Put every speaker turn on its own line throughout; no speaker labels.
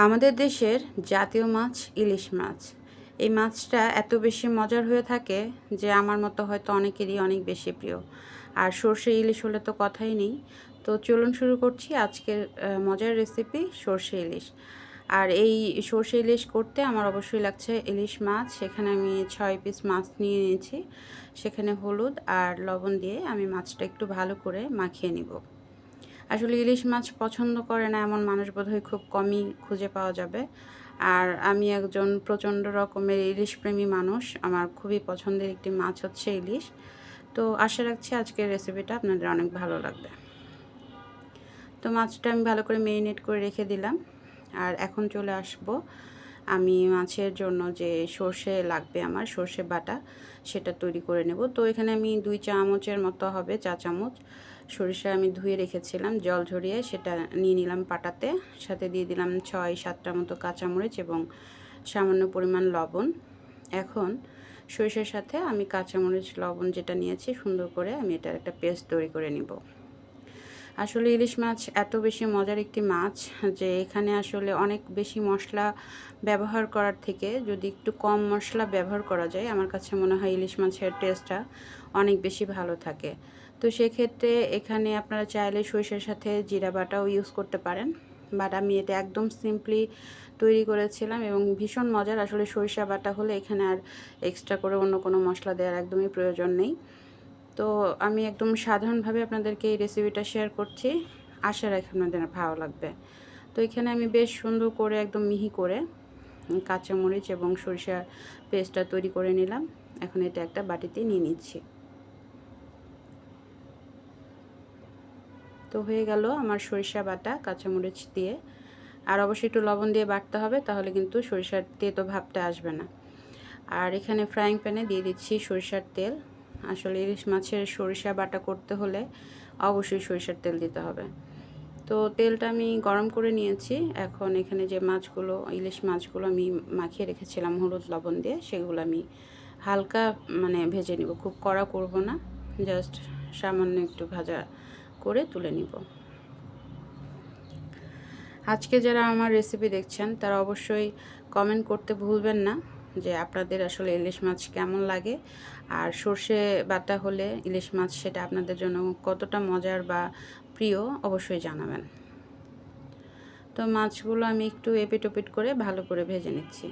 আমাদের দেশের জাতীয় মাছ ইলিশ মাছ। এই মাছটা এত বেশি মজার হয়ে থাকে যে আমার মতো হয়তো অনেকেরই অনেক বেশি প্রিয়। আর সর্ষে ইলিশ হলে তো কথাই নেই। তো চলুন শুরু করছি আজকের মজার রেসিপি সর্ষে ইলিশ। আর এই সর্ষে ইলিশ করতে আমার অবশ্যই লাগছে ইলিশ মাছ। সেখানে আমি 6 পিস মাছ নিয়ে নিয়েছি। সেখানে হলুদ আর লবণ দিয়ে আমি মাছটা একটু ভালো করে মাখিয়ে নিব। আসলে ইলিশ মাছ পছন্দ করে না এমন মানুষ বোধহয় খুব কমই খুঁজে পাওয়া যাবে। আর আমি একজন প্রচণ্ড রকমের ইলিশ প্রেমী মানুষ। আমার খুবই পছন্দের একটি মাছ হচ্ছে ইলিশ। তো আশা রাখছি আজকের রেসিপিটা আপনাদের অনেক ভালো লাগবে। তো মাছটা আমি ভালো করে মেরিনেট করে রেখে দিলাম। আর এখন চলে আসব আমি মাছের জন্য যে সর্ষে লাগবে, আমার সর্ষে বাটা সেটা তৈরি করে নেব। তো এখানে আমি 2 চামচের মতো হবে, চা চামচ সরিষা আমি ধুয়ে রেখেছিলাম জল ঝরিয়ে, সেটা নিয়ে নিলাম পাটাতে। সাথে দিয়ে দিলাম 6-7টার মতো কাঁচামরিচ এবং সামান্য পরিমাণ লবণ। এখন সরিষার সাথে আমি কাঁচামরিচ লবণ যেটা নিয়েছি সুন্দর করে আমি এটার একটা পেস্ট তৈরি করে নিব। আসলে ইলিশ মাছ এত বেশি মজার একটি মাছ যে এখানে আসলে অনেক বেশি মশলা ব্যবহার করার থেকে যদি একটু কম মশলা ব্যবহার করা যায়, আমার কাছে মনে হয় ইলিশ মাছের টেস্টটা অনেক বেশি ভালো থাকে। তো সেক্ষেত্রে এখানে আপনারা চাইলে সরিষার সাথে জিরা বাটাও ইউজ করতে পারেন। বাট আমি এটা একদম সিম্পলি তৈরি করেছিলাম এবং ভীষণ মজার। আসলে সরিষা বাটা হলে এখানে আর এক্সট্রা করে অন্য কোনো মশলা দেওয়ার একদমই প্রয়োজন নেই। তো আমি একদম সাধারণভাবে আপনাদেরকে এই রেসিপিটা শেয়ার করছি, আশা রাখি আপনাদের ভালো লাগবে। তো এখানে আমি বেশ সুন্দর করে একদম মিহি করে কাঁচামরিচ এবং সরিষার পেস্টটা তৈরি করে নিলাম। এখন এটা একটা বাটিতে নিয়ে নিচ্ছি। তো হয়ে গেল আমার সরিষা বাটা কাঁচামরিচ দিয়ে। আর অবশ্যই একটু লবণ দিয়ে বাটতে হবে, তাহলে কিন্তু সরিষার তেতো ভাবটা আসবে না। আর এখানে ফ্রাইং প্যানে দিয়ে দিচ্ছি সরিষার তেল। আসলে ইলিশ মাছের সরিষা বাটা করতে হলে অবশ্যই সরিষার তেল দিতে হবে। তো তেলটা আমি গরম করে নিয়েছি। এখন এখানে যে মাছগুলো, ইলিশ মাছগুলো আমি মাখিয়ে রেখেছিলাম হলুদ লবণ দিয়ে, সেগুলো আমি হালকা ভেজে নিব, খুব কড়া করব না, জাস্ট সামান্য একটু ভাজা করে তুলে নিব। আজকে যারা আমার রেসিপি দেখছেন তারা অবশ্যই কমেন্ট করতে ভুলবেন না যে আপনাদের আসলে ইলিশ মাছ কেমন লাগে, আর সর্ষে বাটা হলে ইলিশ মাছ সেটা আপনাদের জন্য কতটা মজার বা প্রিয় অবশ্যই জানাবেন। তো মাছগুলো আমি একটু এপিট ওপিট করে ভালো করে ভেজে নিচ্ছি।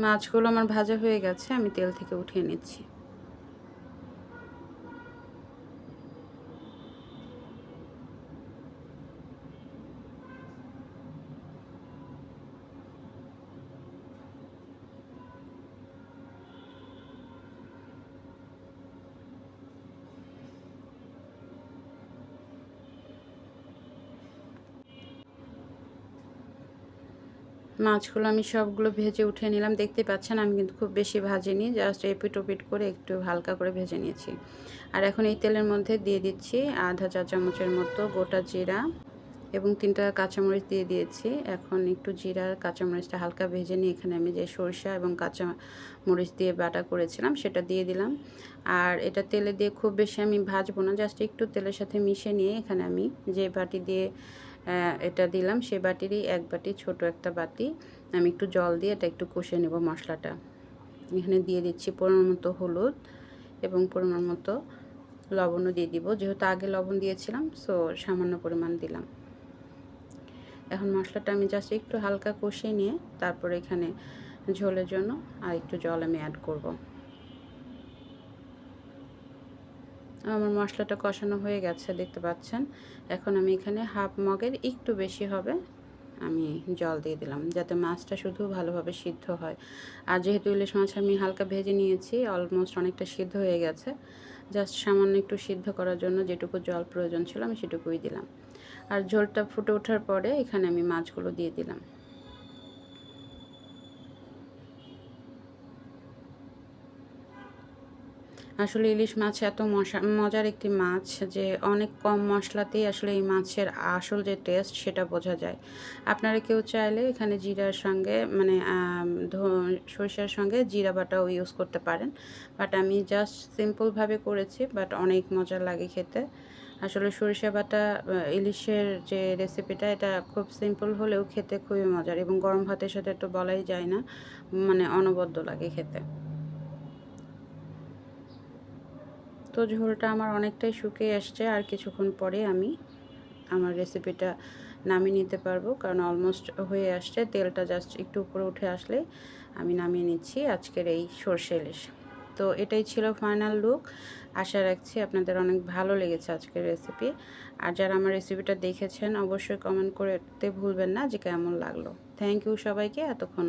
মাছগুলো আমার ভাজা হয়ে গেছে, আমি তেল থেকে উঠিয়ে নিচ্ছি। মাছগুলো আমি সবগুলো ভেজে উঠিয়ে নিলাম। দেখতে পাচ্ছেন আমি কিন্তু খুব বেশি ভাজিনি, জাস্ট এপিট ওপিট করে একটু হালকা করে ভেজে নিয়েছি। আর এখন এই তেলের মধ্যে দিয়ে দিচ্ছি আধা চা চামচের মতো গোটা জিরা এবং 3টা কাঁচামরিচ দিয়ে দিয়েছি। এখন একটু জিরা কাঁচামরিচটা হালকা ভেজে নিয়ে এখানে আমি যে সরিষা এবং কাঁচা মরিচ দিয়ে বাটা করেছিলাম সেটা দিয়ে দিলাম। আর এটা তেলে দিয়ে খুব বেশি আমি ভাজবো না, জাস্ট একটু তেলের সাথে মিশিয়ে নিয়ে এখানে আমি যে বাটি দিয়ে এটা দিলাম সেই বাটিরই 1 বাটি, ছোট একটা বাটি, আমি একটু জল দিয়ে এটা একটু কষিয়ে নেব মশলাটা। এখানে দিয়ে দিচ্ছি পরিমাণ মতো হলুদ এবং পরিমাণ মতো লবণও দিয়ে দিব, যেহেতু আগে লবণ দিয়েছিলাম সো সামান্য পরিমাণ দিলাম। এখন মশলাটা আমি জাস্ট একটু হালকা কষিয়ে নিয়ে তারপর এখানে ঝোলের জন্য আর একটু জল আমি অ্যাড করব। আমার মশলাটা কষানো হয়ে গেছে দেখতে পাচ্ছেন। এখন আমি এখানে হাফ মগের একটু বেশি হবে আমি জল দিয়ে দিলাম, যাতে মাছটা শুধু ভালোভাবে সিদ্ধ হয়। আর যেহেতু ইলিশ মাছ আমি হালকা ভেজে নিয়েছি, অলমোস্ট অনেকটা সিদ্ধ হয়ে গেছে, জাস্ট সামান্য একটু সিদ্ধ করার জন্য যেটুকু জল প্রয়োজন ছিল আমি সেটুকুই দিলাম। আর ঝোলটা ফুটে ওঠার পরে এখানে আমি মাছগুলো দিয়ে দিলাম। আসলে ইলিশ মাছ এত মজার একটি মাছ যে অনেক কম মশলাতেই আসলে এই মাছের আসল যে টেস্ট সেটা বোঝা যায়। আপনারা কেউ চাইলে এখানে জিরার সঙ্গে মানে সরিষার সঙ্গে জিরা বাটাও ইউজ করতে পারেন। বাট আমি জাস্ট সিম্পলভাবে করেছি, বাট অনেক মজা লাগে খেতে। আসলে সরিষা বাটা ইলিশের যে রেসিপিটা এটা খুব সিম্পল হলেও খেতে খুবই মজার, এবং গরম ভাতের সাথে তো বলাই যায় না, মানে অনবদ্য লাগে খেতে। তো ঝোলটা আমার অনেকটাই শুকিয়ে আসছে, আর কিছুক্ষণ পরে আমি আমার রেসিপিটা নামিয়ে নিতে পারবো, কারণ অলমোস্ট হয়ে আসছে। তেলটা জাস্ট একটু উপরে উঠে আসলে আমি নামিয়ে নিচ্ছি আজকের এই সরষে ইলিশ। তো এটাই ছিল ফাইনাল লুক। আশা রাখছি আপনাদের অনেক ভালো লেগেছে আজকের রেসিপি। আর যারা আমার রেসিপিটা দেখেছেন অবশ্যই কমেন্ট করতে ভুলবেন না যে কেমন লাগলো। থ্যাংক ইউ সবাইকে এতক্ষণ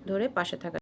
ধরে পাশে থাকা।